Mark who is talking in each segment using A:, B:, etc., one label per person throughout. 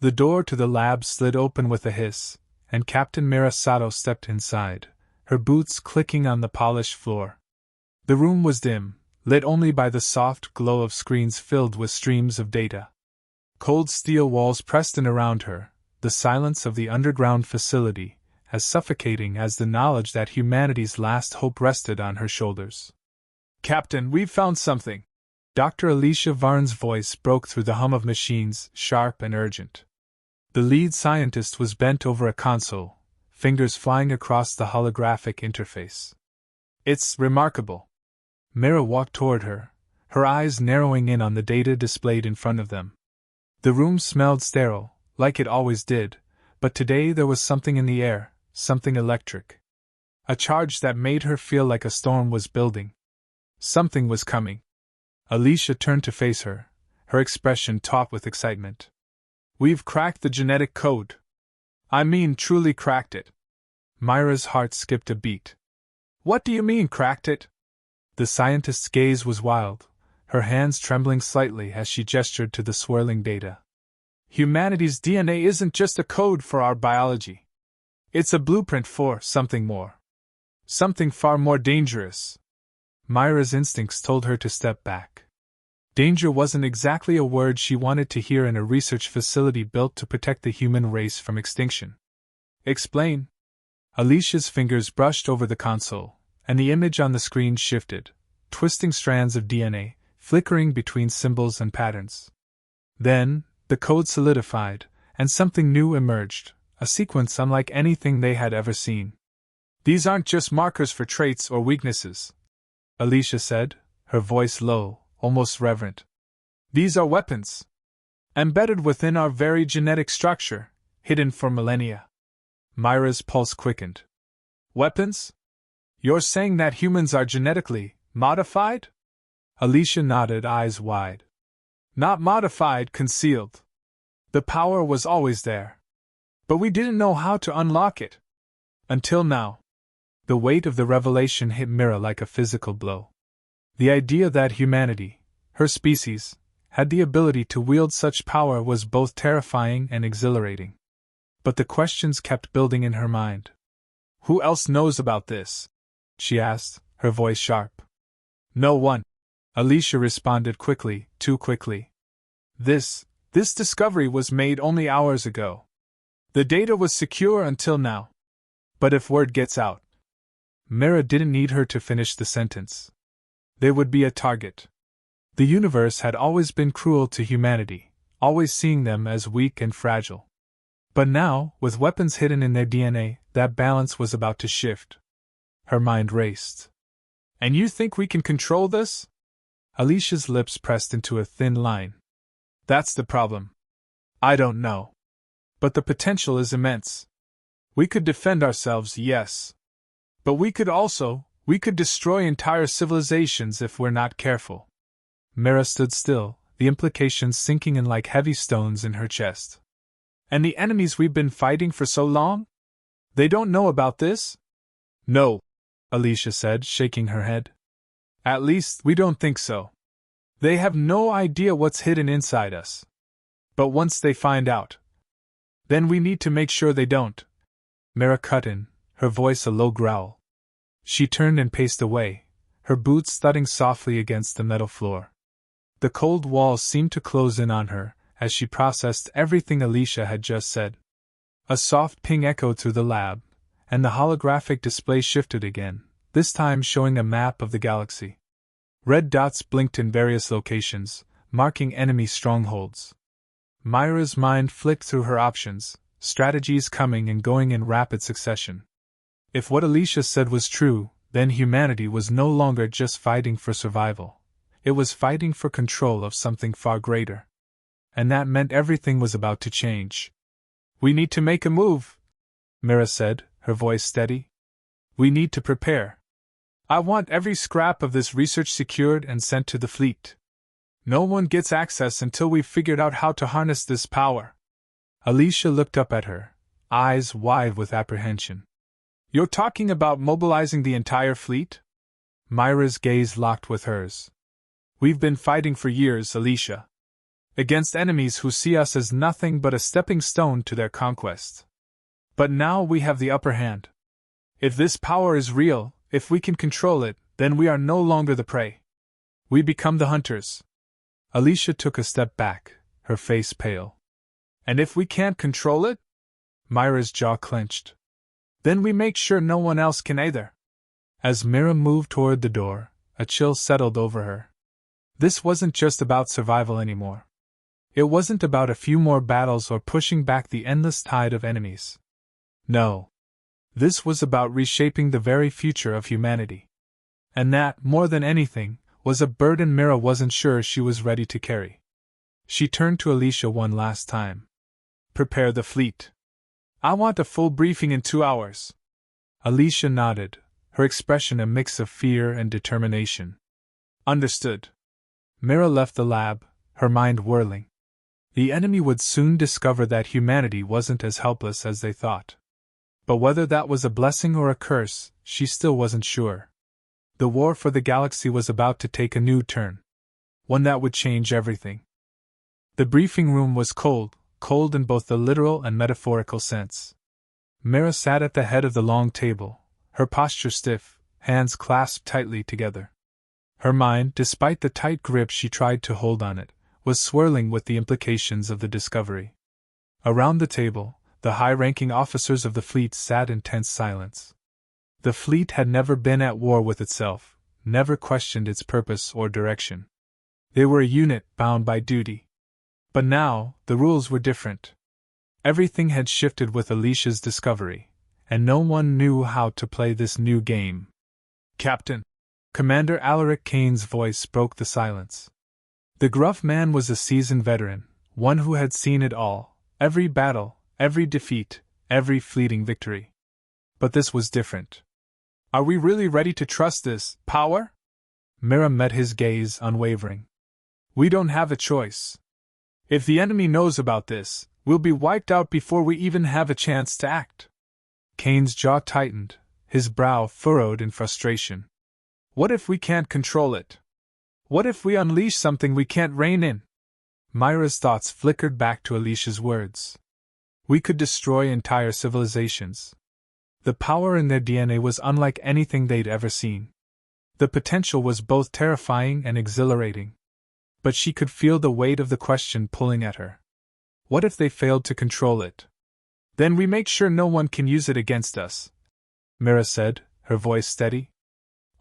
A: The door to the lab slid open with a hiss, and Captain Mira Sato stepped inside, her boots clicking on the polished floor. The room was dim, lit only by the soft glow of screens filled with streams of data. Cold steel walls pressed in around her, the silence of the underground facility, as suffocating as the knowledge that humanity's last hope rested on her shoulders. "Captain, we've found something!" Dr. Alicia Varn's voice broke through the hum of machines, sharp and urgent. The lead scientist was bent over a console, fingers flying across the holographic interface. "It's remarkable." Mira walked toward her, her eyes narrowing in on the data displayed in front of them. The room smelled sterile, like it always did, but today there was something in the air, something electric. A charge that made her feel like a storm was building. Something was coming. Alicia turned to face her, her expression taut with excitement. "We've cracked the genetic code. I mean, truly cracked it." Myra's heart skipped a beat. "What do you mean, cracked it?" The scientist's gaze was wild, her hands trembling slightly as she gestured to the swirling data. "Humanity's DNA isn't just a code for our biology. It's a blueprint for something more. Something far more dangerous." Myra's instincts told her to step back. Danger wasn't exactly a word she wanted to hear in a research facility built to protect the human race from extinction. "Explain." Alicia's fingers brushed over the console, and the image on the screen shifted, twisting strands of DNA, flickering between symbols and patterns. Then, the code solidified, and something new emerged, a sequence unlike anything they had ever seen. "These aren't just markers for traits or weaknesses," Alicia said, her voice low, almost reverent. "These are weapons. Embedded within our very genetic structure, hidden for millennia." Myra's pulse quickened. "Weapons? You're saying that humans are genetically modified?" Alicia nodded, eyes wide. "Not modified, concealed. The power was always there. But we didn't know how to unlock it. Until now." The weight of the revelation hit Mira like a physical blow. The idea that humanity, her species, had the ability to wield such power was both terrifying and exhilarating. But the questions kept building in her mind. "Who else knows about this?" she asked, her voice sharp. "No one," Alicia responded quickly, too quickly. This discovery was made only hours ago. The data was secure until now. But if word gets out..." Mira didn't need her to finish the sentence. They would be a target. The universe had always been cruel to humanity, always seeing them as weak and fragile. But now, with weapons hidden in their DNA, that balance was about to shift. Her mind raced. "And you think we can control this?" Alicia's lips pressed into a thin line. "That's the problem. I don't know. But the potential is immense. We could defend ourselves, yes. But we could destroy entire civilizations if we're not careful." Mira stood still, the implications sinking in like heavy stones in her chest. "And the enemies we've been fighting for so long? They don't know about this?" "No," Alicia said, shaking her head. "At least, we don't think so. They have no idea what's hidden inside us. But once they find out, then we need to make sure they don't." Mira cut in, her voice a low growl. She turned and paced away, her boots thudding softly against the metal floor. The cold walls seemed to close in on her as she processed everything Alicia had just said. A soft ping echoed through the lab, and the holographic display shifted again, this time showing a map of the galaxy. Red dots blinked in various locations, marking enemy strongholds. Myra's mind flicked through her options, strategies coming and going in rapid succession. If what Alicia said was true, then humanity was no longer just fighting for survival. It was fighting for control of something far greater. And that meant everything was about to change. "We need to make a move," Mira said, her voice steady. "We need to prepare. I want every scrap of this research secured and sent to the fleet. No one gets access until we've figured out how to harness this power." Alicia looked up at her, eyes wide with apprehension. "You're talking about mobilizing the entire fleet?" Myra's gaze locked with hers. "We've been fighting for years, Alicia. against enemies who see us as nothing but a stepping stone to their conquest. But now we have the upper hand. If this power is real, if we can control it, then we are no longer the prey. We become the hunters. Alicia took a step back, her face pale. And if we can't control it? Myra's jaw clenched. Then we make sure no one else can either. As Mira moved toward the door, a chill settled over her. This wasn't just about survival anymore. It wasn't about a few more battles or pushing back the endless tide of enemies. No. This was about reshaping the very future of humanity. And that, more than anything, was a burden Mira wasn't sure she was ready to carry. She turned to Alicia one last time. Prepare the fleet. I want a full briefing in 2 hours. Alicia nodded, her expression a mix of fear and determination. Understood. Mira left the lab, her mind whirling. The enemy would soon discover that humanity wasn't as helpless as they thought. But whether that was a blessing or a curse, she still wasn't sure. The war for the galaxy was about to take a new turn. One that would change everything. The briefing room was cold in both the literal and metaphorical sense. Mira sat at the head of the long table, her posture stiff, hands clasped tightly together. Her mind, despite the tight grip she tried to hold on it, was swirling with the implications of the discovery. Around the table, the high-ranking officers of the fleet sat in tense silence. The fleet had never been at war with itself, never questioned its purpose or direction. They were a unit bound by duty. But now, the rules were different. Everything had shifted with Alicia's discovery, and no one knew how to play this new game. Captain! Commander Alaric Kane's voice broke the silence. The gruff man was a seasoned veteran, one who had seen it all, every battle, every defeat, every fleeting victory. But this was different. Are we really ready to trust this power? Mira met his gaze unwavering. We don't have a choice. If the enemy knows about this, we'll be wiped out before we even have a chance to act. Kane's jaw tightened, his brow furrowed in frustration. What if we can't control it? What if we unleash something we can't rein in? Myra's thoughts flickered back to Alicia's words. We could destroy entire civilizations. The power in their DNA was unlike anything they'd ever seen. The potential was both terrifying and exhilarating. But she could feel the weight of the question pulling at her. What if they failed to control it? Then we make sure no one can use it against us, Mira said, her voice steady.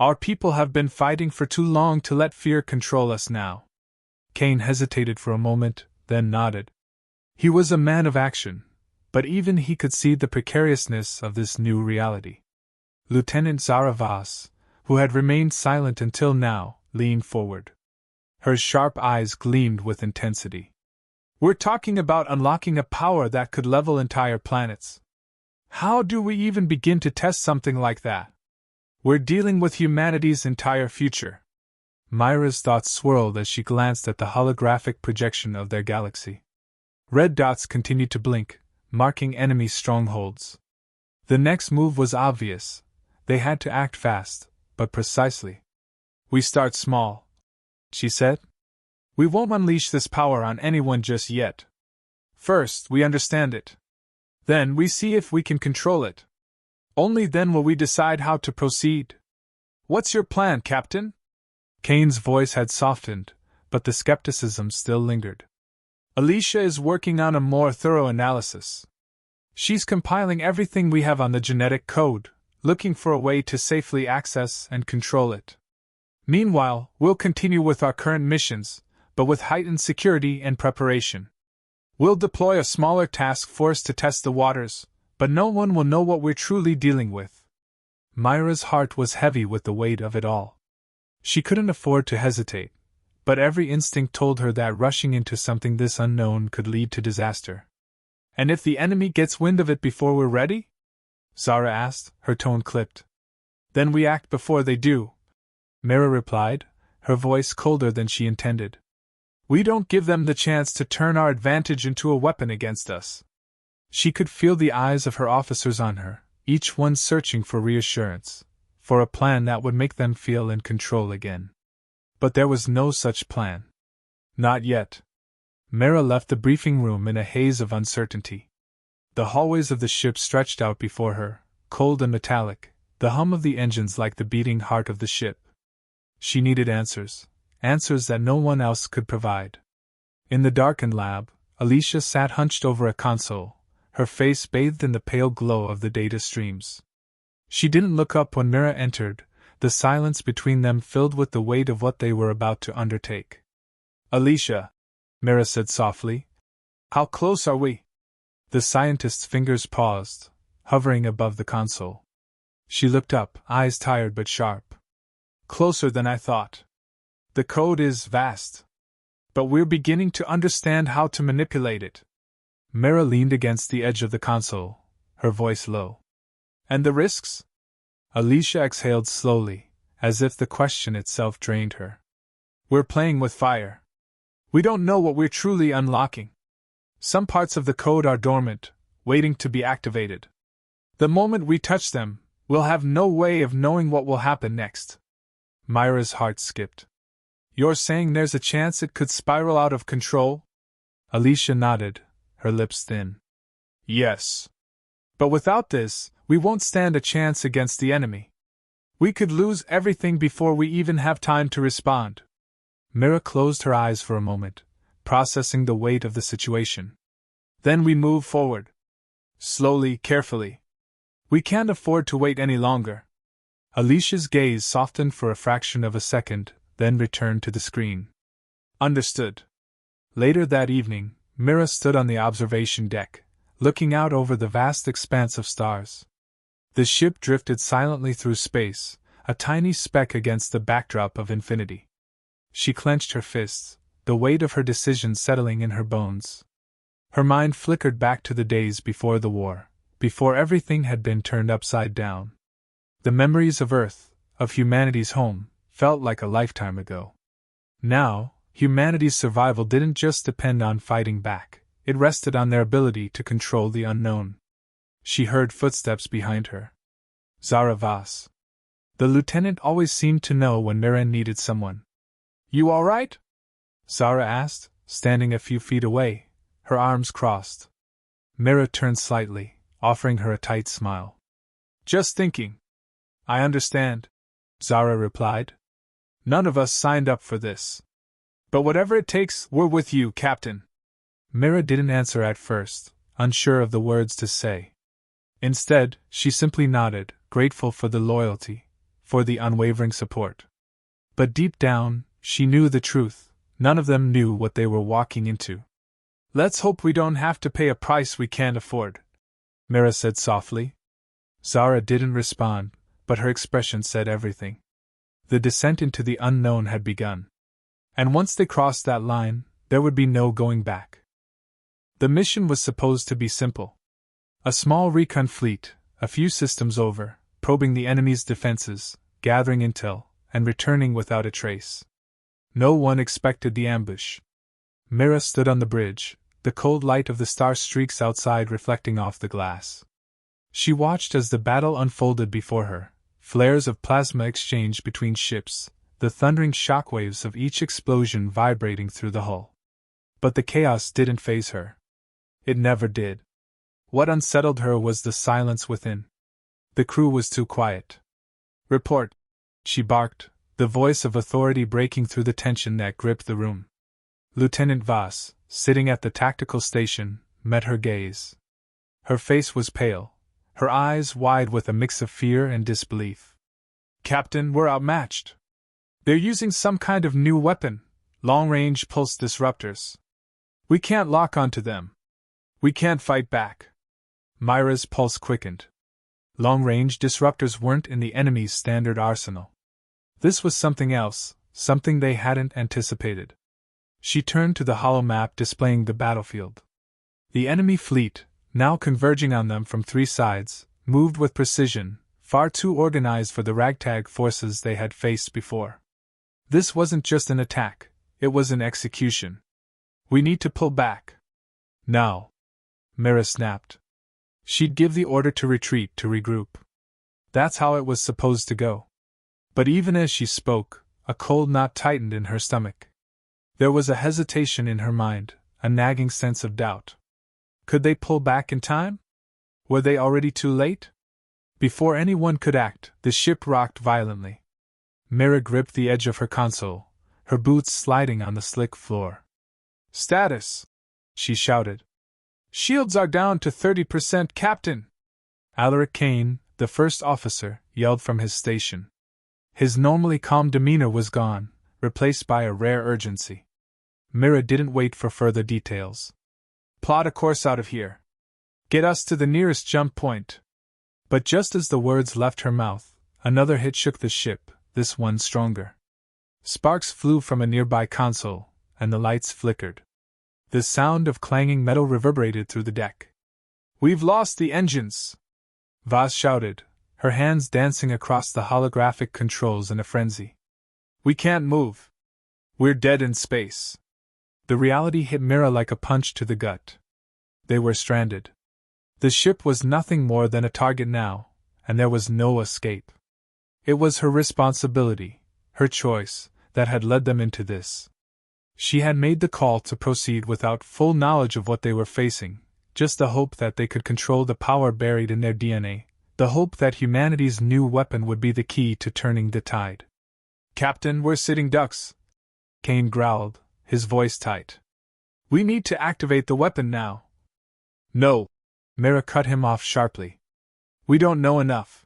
A: Our people have been fighting for too long to let fear control us now. Kane hesitated for a moment, then nodded. He was a man of action, but even he could see the precariousness of this new reality. Lieutenant Zara Voss, who had remained silent until now, leaned forward. Her sharp eyes gleamed with intensity. We're talking about unlocking a power that could level entire planets. How do we even begin to test something like that? We're dealing with humanity's entire future. Myra's thoughts swirled as she glanced at the holographic projection of their galaxy. Red dots continued to blink, marking enemy strongholds. The next move was obvious. They had to act fast, but precisely. We start small, she said. We won't unleash this power on anyone just yet. First, we understand it. Then we see if we can control it. Only then will we decide how to proceed. What's your plan, Captain? Kane's voice had softened, but the skepticism still lingered. Alicia is working on a more thorough analysis. She's compiling everything we have on the genetic code, looking for a way to safely access and control it. Meanwhile, we'll continue with our current missions, but with heightened security and preparation. We'll deploy a smaller task force to test the waters, but no one will know what we're truly dealing with. Myra's heart was heavy with the weight of it all. She couldn't afford to hesitate, but every instinct told her that rushing into something this unknown could lead to disaster. And if the enemy gets wind of it before we're ready? Zara asked, her tone clipped. Then we act before they do, Mira replied, her voice colder than she intended. We don't give them the chance to turn our advantage into a weapon against us. She could feel the eyes of her officers on her, each one searching for reassurance, for a plan that would make them feel in control again. But there was no such plan. Not yet. Mira left the briefing room in a haze of uncertainty. The hallways of the ship stretched out before her, cold and metallic, the hum of the engines like the beating heart of the ship. She needed answers, answers that no one else could provide. In the darkened lab, Alicia sat hunched over a console, her face bathed in the pale glow of the data streams. She didn't look up when Mira entered, the silence between them filled with the weight of what they were about to undertake. "Alicia," Mira said softly, "how close are we?" The scientist's fingers paused, hovering above the console. She looked up, eyes tired but sharp. "Closer than I thought. The code is vast. But we're beginning to understand how to manipulate it." Mira leaned against the edge of the console, her voice low. "And the risks?" Alicia exhaled slowly, as if the question itself drained her. "We're playing with fire. We don't know what we're truly unlocking. Some parts of the code are dormant, waiting to be activated. The moment we touch them, we'll have no way of knowing what will happen next." Myra's heart skipped. "You're saying there's a chance it could spiral out of control?" Alicia nodded, her lips thin. "Yes. But without this, we won't stand a chance against the enemy. We could lose everything before we even have time to respond." Mira closed her eyes for a moment, processing the weight of the situation. "Then we move forward. Slowly, carefully. We can't afford to wait any longer." Alicia's gaze softened for a fraction of a second, then returned to the screen. "Understood." Later that evening, Mira stood on the observation deck, looking out over the vast expanse of stars. The ship drifted silently through space, a tiny speck against the backdrop of infinity. She clenched her fists, the weight of her decision settling in her bones. Her mind flickered back to the days before the war, before everything had been turned upside down. The memories of Earth, of humanity's home, felt like a lifetime ago. Now, humanity's survival didn't just depend on fighting back, it rested on their ability to control the unknown. She heard footsteps behind her. Zara Voss. The lieutenant always seemed to know when Mira needed someone. "You all right?" Zara asked, standing a few feet away, her arms crossed. Mira turned slightly, offering her a tight smile. "Just thinking." "I understand," Zara replied. "None of us signed up for this. But whatever it takes, we're with you, Captain." Mira didn't answer at first, unsure of the words to say. Instead, she simply nodded, grateful for the loyalty, for the unwavering support. But deep down, she knew the truth. None of them knew what they were walking into. "Let's hope we don't have to pay a price we can't afford," Mira said softly. Zara didn't respond, but her expression said everything. The descent into the unknown had begun. And once they crossed that line, there would be no going back. The mission was supposed to be simple. A small recon fleet, a few systems over, probing the enemy's defenses, gathering intel, and returning without a trace. No one expected the ambush. Mira stood on the bridge, the cold light of the star streaks outside reflecting off the glass. She watched as the battle unfolded before her, flares of plasma exchanged between ships, the thundering shockwaves of each explosion vibrating through the hull. But the chaos didn't faze her. It never did. What unsettled her was the silence within. The crew was too quiet. "Report," she barked, the voice of authority breaking through the tension that gripped the room. Lieutenant Voss, sitting at the tactical station, met her gaze. Her face was pale, her eyes wide with a mix of fear and disbelief. "Captain, we're outmatched. They're using some kind of new weapon, long-range pulse disruptors. We can't lock onto them. We can't fight back." Myra's pulse quickened. Long-range disruptors weren't in the enemy's standard arsenal. This was something else, something they hadn't anticipated. She turned to the hollow map displaying the battlefield. The enemy fleet, now converging on them from three sides, moved with precision, far too organized for the ragtag forces they had faced before. This wasn't just an attack, it was an execution. "We need to pull back. Now," Mira snapped. She'd give the order to retreat, to regroup. That's how it was supposed to go. But even as she spoke, a cold knot tightened in her stomach. There was a hesitation in her mind, a nagging sense of doubt. Could they pull back in time? Were they already too late? Before anyone could act, the ship rocked violently. Mira gripped the edge of her console, her boots sliding on the slick floor. "Status!" she shouted. "Shields are down to 30%, Captain!" Alaric Kane, the first officer, yelled from his station. His normally calm demeanor was gone, replaced by a rare urgency. Mira didn't wait for further details. "Plot a course out of here. Get us to the nearest jump point." But just as the words left her mouth, another hit shook the ship, this one stronger. Sparks flew from a nearby console, and the lights flickered. The sound of clanging metal reverberated through the deck. "We've lost the engines!" Vaz shouted, her hands dancing across the holographic controls in a frenzy. "We can't move. We're dead in space." The reality hit Mira like a punch to the gut. They were stranded. The ship was nothing more than a target now, and there was no escape. It was her responsibility, her choice, that had led them into this. She had made the call to proceed without full knowledge of what they were facing, just the hope that they could control the power buried in their DNA, the hope that humanity's new weapon would be the key to turning the tide. "Captain, we're sitting ducks," Kane growled, his voice tight. "We need to activate the weapon now." "No," Mira cut him off sharply. "We don't know enough.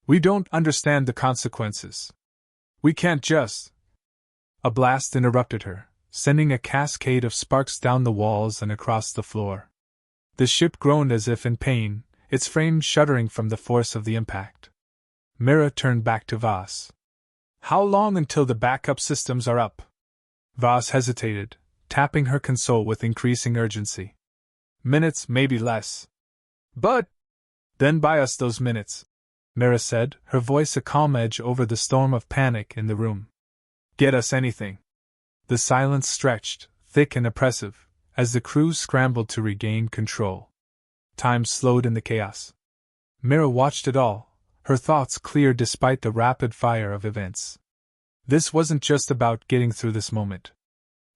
A: We don't understand the consequences. We can't just—" A blast interrupted her, sending a cascade of sparks down the walls and across the floor. The ship groaned as if in pain, its frame shuddering from the force of the impact. Mira turned back to Vaz. "How long until the backup systems are up?" Vaz hesitated, tapping her console with increasing urgency. "Minutes, maybe less." "But—" "Then buy us those minutes," Mira said, her voice a calm edge over the storm of panic in the room. "Get us anything." The silence stretched, thick and oppressive, as the crew scrambled to regain control. Time slowed in the chaos. Mira watched it all, her thoughts clear despite the rapid fire of events. This wasn't just about getting through this moment.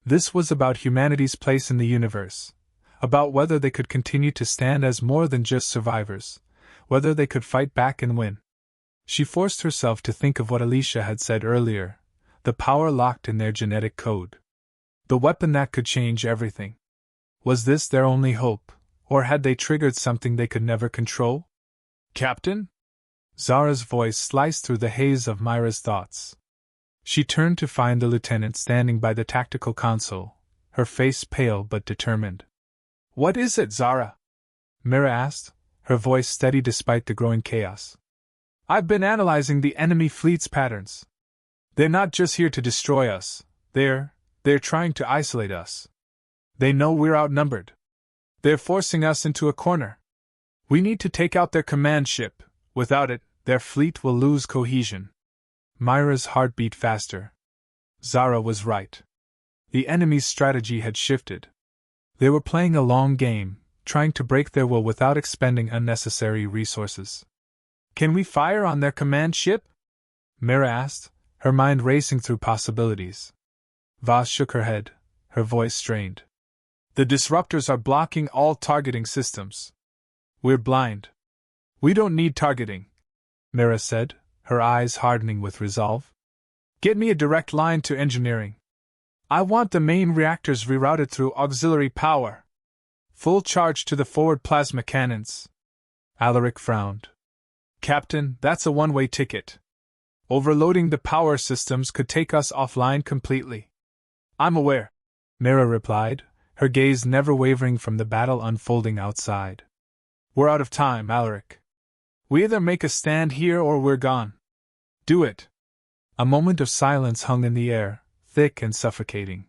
A: This was about humanity's place in the universe, about whether they could continue to stand as more than just survivors, whether they could fight back and win. She forced herself to think of what Alicia had said earlier, the power locked in their genetic code. The weapon that could change everything. Was this their only hope, or had they triggered something they could never control? "Captain?" Zara's voice sliced through the haze of Myra's thoughts. She turned to find the lieutenant standing by the tactical console, her face pale but determined. "What is it, Zara?" Mira asked, her voice steady despite the growing chaos. "I've been analyzing the enemy fleet's patterns. They're not just here to destroy us, they're trying to isolate us. They know we're outnumbered. They're forcing us into a corner. We need to take out their command ship. Without it, their fleet will lose cohesion." Myra's heart beat faster. Zara was right. The enemy's strategy had shifted. They were playing a long game, trying to break their will without expending unnecessary resources. "Can we fire on their command ship?" Mira asked, her mind racing through possibilities. Vaz shook her head, her voice strained. "The disruptors are blocking all targeting systems. We're blind. We don't need targeting," Mira said, her eyes hardening with resolve. "Get me a direct line to engineering. I want the main reactors rerouted through auxiliary power. Full charge to the forward plasma cannons." Alaric frowned. "Captain, that's a one-way ticket. Overloading the power systems could take us offline completely." "I'm aware," Mira replied, her gaze never wavering from the battle unfolding outside. "We're out of time, Alaric. We either make a stand here or we're gone. Do it." A moment of silence hung in the air, thick and suffocating.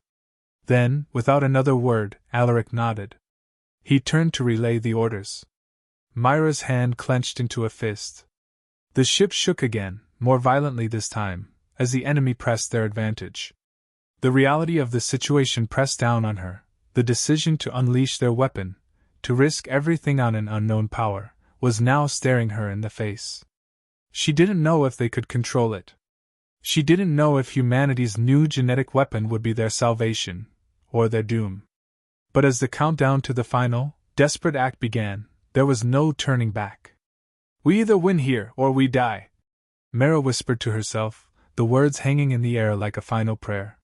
A: Then, without another word, Alaric nodded. He turned to relay the orders. Myra's hand clenched into a fist. The ship shook again, more violently this time, as the enemy pressed their advantage. The reality of the situation pressed down on her, the decision to unleash their weapon, to risk everything on an unknown power, was now staring her in the face. She didn't know if they could control it. She didn't know if humanity's new genetic weapon would be their salvation, or their doom. But as the countdown to the final, desperate act began, there was no turning back. "We either win here or we die," Mara whispered to herself, the words hanging in the air like a final prayer.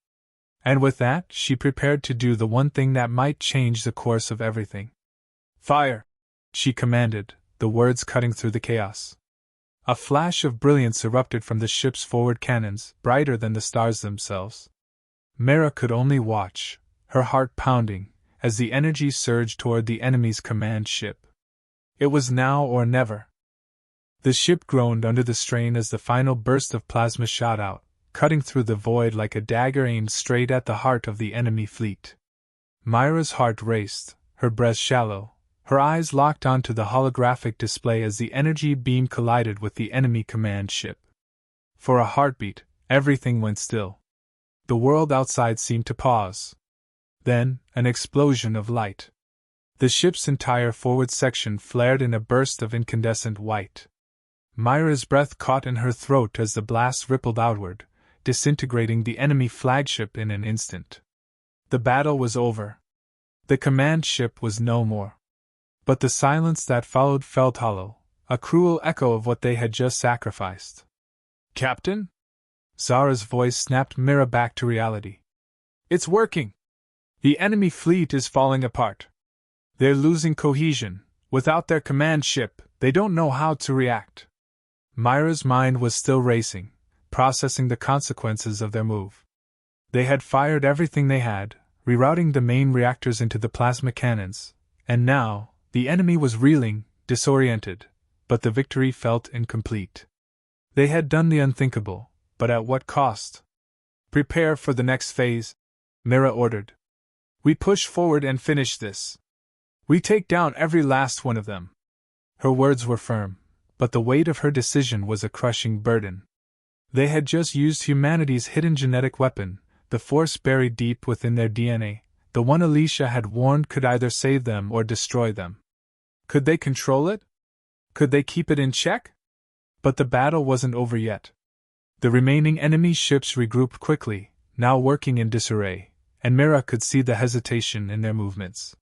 A: And with that, she prepared to do the one thing that might change the course of everything. "Fire!" she commanded, the words cutting through the chaos. A flash of brilliance erupted from the ship's forward cannons, brighter than the stars themselves. Mara could only watch, her heart pounding, as the energy surged toward the enemy's command ship. It was now or never. The ship groaned under the strain as the final burst of plasma shot out, cutting through the void like a dagger aimed straight at the heart of the enemy fleet. Myra's heart raced, her breath shallow, her eyes locked onto the holographic display as the energy beam collided with the enemy command ship. For a heartbeat, everything went still. The world outside seemed to pause. Then, an explosion of light. The ship's entire forward section flared in a burst of incandescent white. Myra's breath caught in her throat as the blast rippled outward, disintegrating the enemy flagship in an instant. The battle was over. The command ship was no more. But the silence that followed felt hollow, a cruel echo of what they had just sacrificed. "Captain?" Zara's voice snapped Mira back to reality. "It's working! The enemy fleet is falling apart. They're losing cohesion. Without their command ship, they don't know how to react." Myra's mind was still racing, processing the consequences of their move. They had fired everything they had, rerouting the main reactors into the plasma cannons, and now, the enemy was reeling, disoriented, but the victory felt incomplete. They had done the unthinkable, but at what cost? "Prepare for the next phase," Mira ordered. "We push forward and finish this. We take down every last one of them." Her words were firm, but the weight of her decision was a crushing burden. They had just used humanity's hidden genetic weapon, the force buried deep within their DNA, the one Alicia had warned could either save them or destroy them. Could they control it? Could they keep it in check? But the battle wasn't over yet. The remaining enemy ships regrouped quickly, now working in disarray, and Mira could see the hesitation in their movements.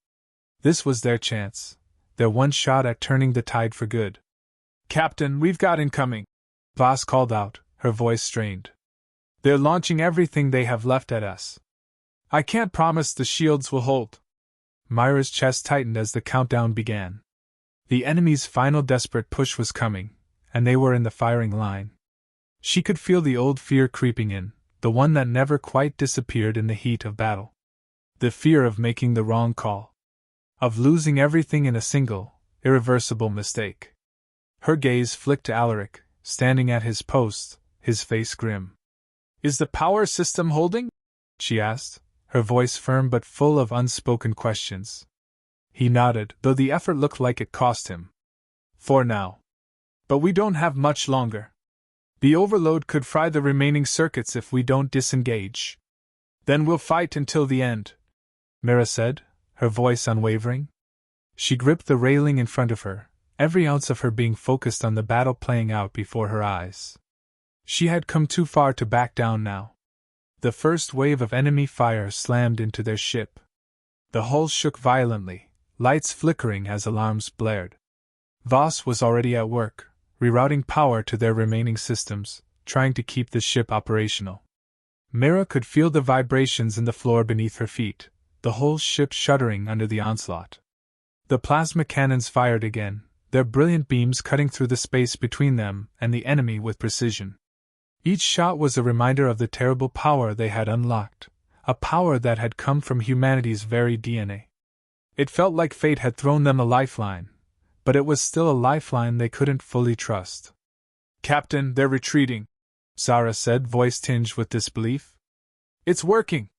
A: This was their chance, their one shot at turning the tide for good. "Captain, we've got incoming," Voss called out, her voice strained. "They're launching everything they have left at us. I can't promise the shields will hold." Myra's chest tightened as the countdown began. The enemy's final desperate push was coming, and they were in the firing line. She could feel the old fear creeping in, the one that never quite disappeared in the heat of battle. The fear of making the wrong call. Of losing everything in a single, irreversible mistake. Her gaze flicked to Alaric, standing at his post, his face grim. "Is the power system holding?" she asked, her voice firm but full of unspoken questions. He nodded, though the effort looked like it cost him. "For now. But we don't have much longer. The overload could fry the remaining circuits if we don't disengage. Then we'll fight until the end," Mira said, her voice unwavering. She gripped the railing in front of her, every ounce of her being focused on the battle playing out before her eyes. She had come too far to back down now. The first wave of enemy fire slammed into their ship. The hull shook violently, lights flickering as alarms blared. Voss was already at work, rerouting power to their remaining systems, trying to keep the ship operational. Mira could feel the vibrations in the floor beneath her feet, the whole ship shuddering under the onslaught. The plasma cannons fired again, their brilliant beams cutting through the space between them and the enemy with precision. Each shot was a reminder of the terrible power they had unlocked, a power that had come from humanity's very DNA. It felt like fate had thrown them a lifeline, but it was still a lifeline they couldn't fully trust. "Captain, they're retreating," Zara said, voice tinged with disbelief. "It's working!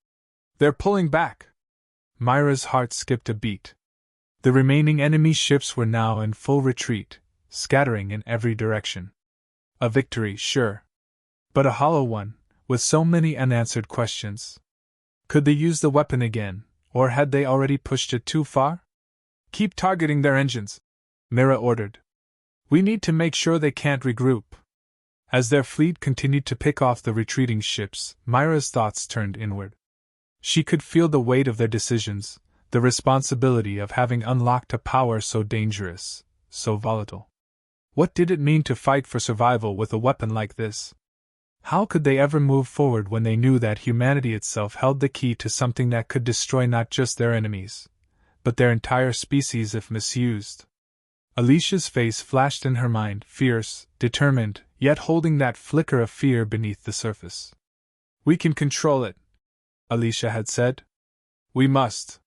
A: They're pulling back!" Myra's heart skipped a beat. The remaining enemy ships were now in full retreat, scattering in every direction. A victory, sure. But a hollow one, with so many unanswered questions. Could they use the weapon again, or had they already pushed it too far? "Keep targeting their engines," Mira ordered. "We need to make sure they can't regroup." As their fleet continued to pick off the retreating ships, Myra's thoughts turned inward. She could feel the weight of their decisions, The responsibility of having unlocked a power so dangerous, so volatile. What did it mean to fight for survival with a weapon like this? How could they ever move forward when they knew that humanity itself held the key to something that could destroy not just their enemies, but their entire species if misused? Alicia's face flashed in her mind, fierce, determined, yet holding that flicker of fear beneath the surface. "We can control it," Alicia had said. "We must."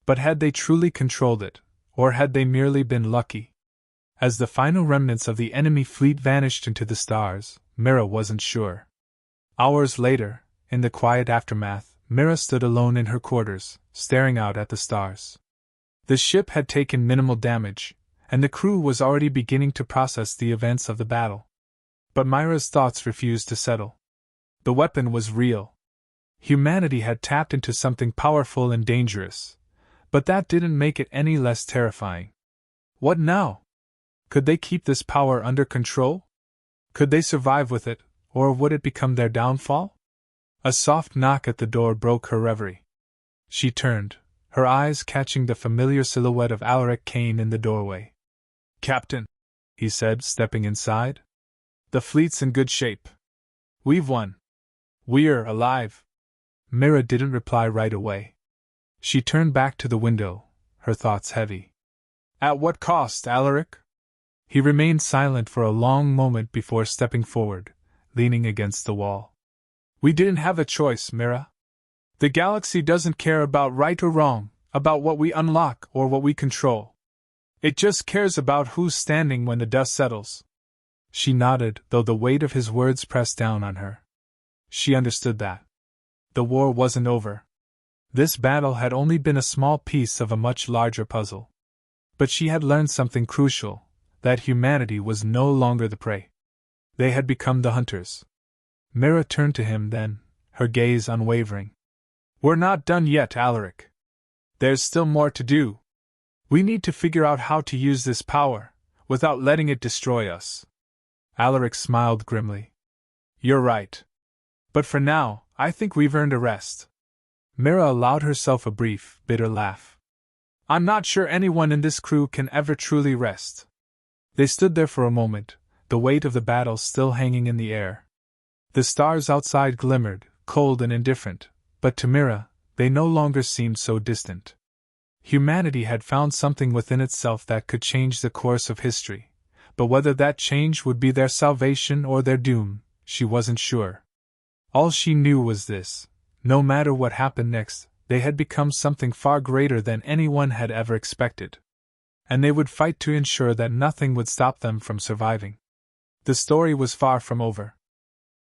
A: But had they truly controlled it, or had they merely been lucky? As the final remnants of the enemy fleet vanished into the stars, Mira wasn't sure. Hours later, in the quiet aftermath, Mira stood alone in her quarters, staring out at the stars. The ship had taken minimal damage, and the crew was already beginning to process the events of the battle. But Mira's thoughts refused to settle. The weapon was real. Humanity had tapped into something powerful and dangerous, but that didn't make it any less terrifying. What now? Could they keep this power under control? Could they survive with it, or would it become their downfall? A soft knock at the door broke her reverie. She turned, her eyes catching the familiar silhouette of Alaric Kane in the doorway. "Captain," he said, stepping inside. "The fleet's in good shape. We've won. We're alive." Mira didn't reply right away. She turned back to the window, her thoughts heavy. "At what cost, Alaric?" He remained silent for a long moment before stepping forward, leaning against the wall. "We didn't have a choice, Mira. The galaxy doesn't care about right or wrong, about what we unlock or what we control. It just cares about who's standing when the dust settles." She nodded, though the weight of his words pressed down on her. She understood that. The war wasn't over. This battle had only been a small piece of a much larger puzzle. But she had learned something crucial, that humanity was no longer the prey. They had become the hunters. Mira turned to him then, her gaze unwavering. "We're not done yet, Alaric. There's still more to do. We need to figure out how to use this power, without letting it destroy us." Alaric smiled grimly. "You're right. But for now, I think we've earned a rest." Mira allowed herself a brief, bitter laugh. "I'm not sure anyone in this crew can ever truly rest." They stood there for a moment, the weight of the battle still hanging in the air. The stars outside glimmered, cold and indifferent, but to Mira, they no longer seemed so distant. Humanity had found something within itself that could change the course of history, but whether that change would be their salvation or their doom, she wasn't sure. All she knew was this: no matter what happened next, they had become something far greater than anyone had ever expected. And they would fight to ensure that nothing would stop them from surviving. The story was far from over.